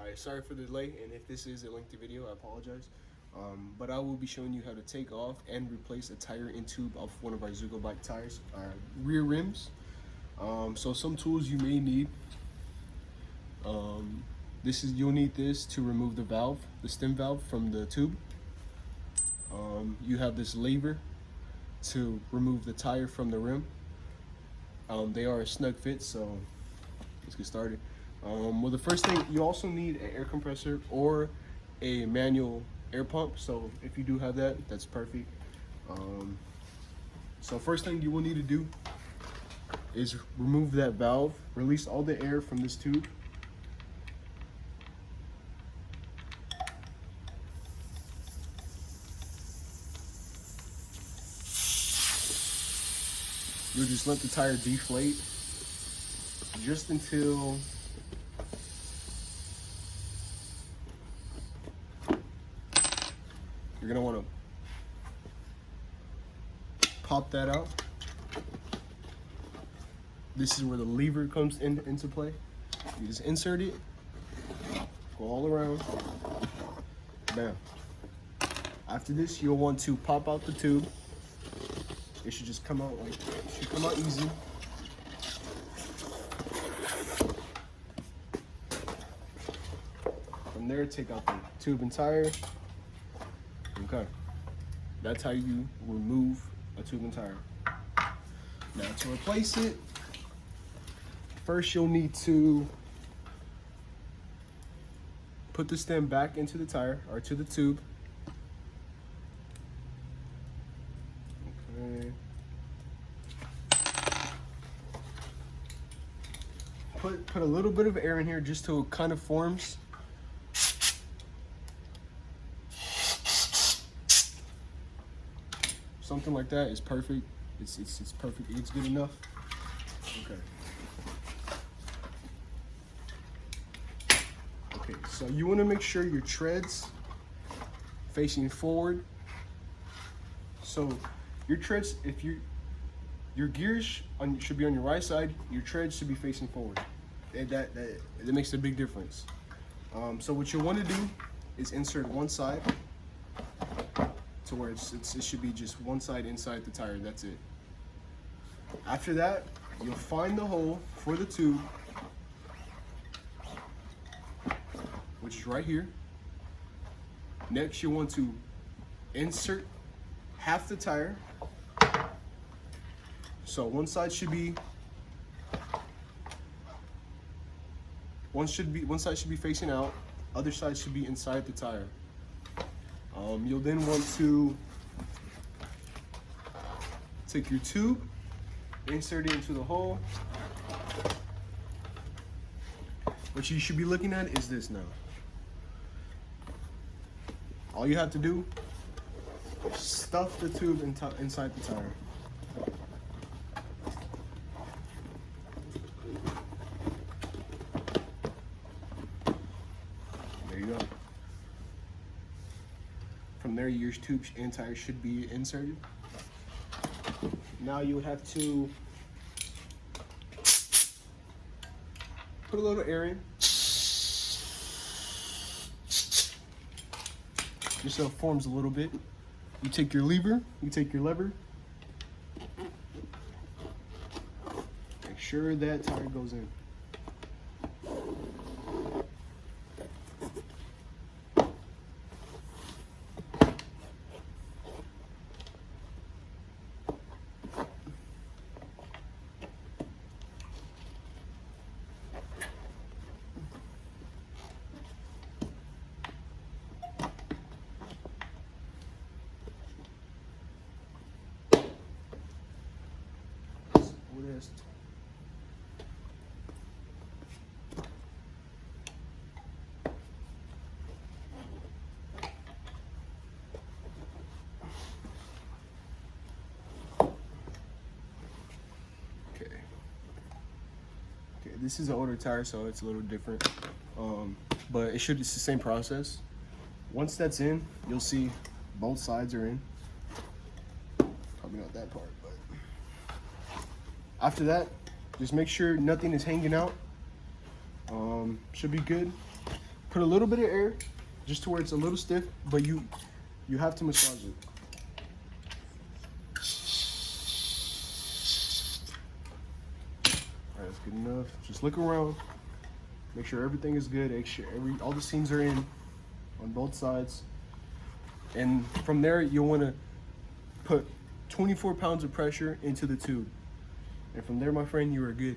Alright, sorry for the delay, and if this is a lengthy video, I apologize. But I will be showing you how to take off and replace a tire and tube of one of our ZUGO Bike tires, our rear rims. So some tools you may need. You'll need this to remove the valve, the stem valve from the tube. You have this lever to remove the tire from the rim. They are a snug fit, so let's get started. Well, the first thing, you also need an air compressor or a manual air pump. So if you do have that, that's perfect. So first thing you will need to do is remove that valve, release all the air from this tube. You'll just let the tire deflate just until you're gonna want to pop that out. This is where the lever comes into play. You just insert it, go all around, bam. After this, you'll want to pop out the tube. It should just come out like, it should come out easy. From there, take out the tube and tire. Okay, that's how you remove a tube and tire. Now to replace it, first you'll need to put the stem back into the tire or to the tube. Okay. Put a little bit of air in here just till it kind of forms. Something like that is perfect. It's perfect. It's good enough. Okay. Okay. So you want to make sure your treads facing forward. So your treads, if your gears should be on your right side, your treads should be facing forward. That makes a big difference. So what you want to do is insert one side to where it should be just one side inside the tire. That's it. After that, you'll find the hole for the tube, which is right here. Next, you want to insert half the tire. So one side should be facing out, other side should be inside the tire. You'll then want to take your tube, insert it into the hole. What you should be looking at is this now. All you have to do is stuff the tube inside the tire. There you go. From there, your tube and tire should be inserted. Now you would have to put a little air in, just so it forms a little bit. You take your lever, make sure that tire goes in. Okay, this is an older tire, so it's a little different, but it's the same process. Once that's in, you'll see both sides are in. Probably not that part, but after that, just make sure nothing is hanging out. Should be good. put a little bit of air just to where it's a little stiff, but you have to massage it. All right, that's good enough. Just look around, make sure everything is good, make sure all the seams are in on both sides. And from there, you'll want to put 24 pounds of pressure into the tube. And from there, my friend, you are good.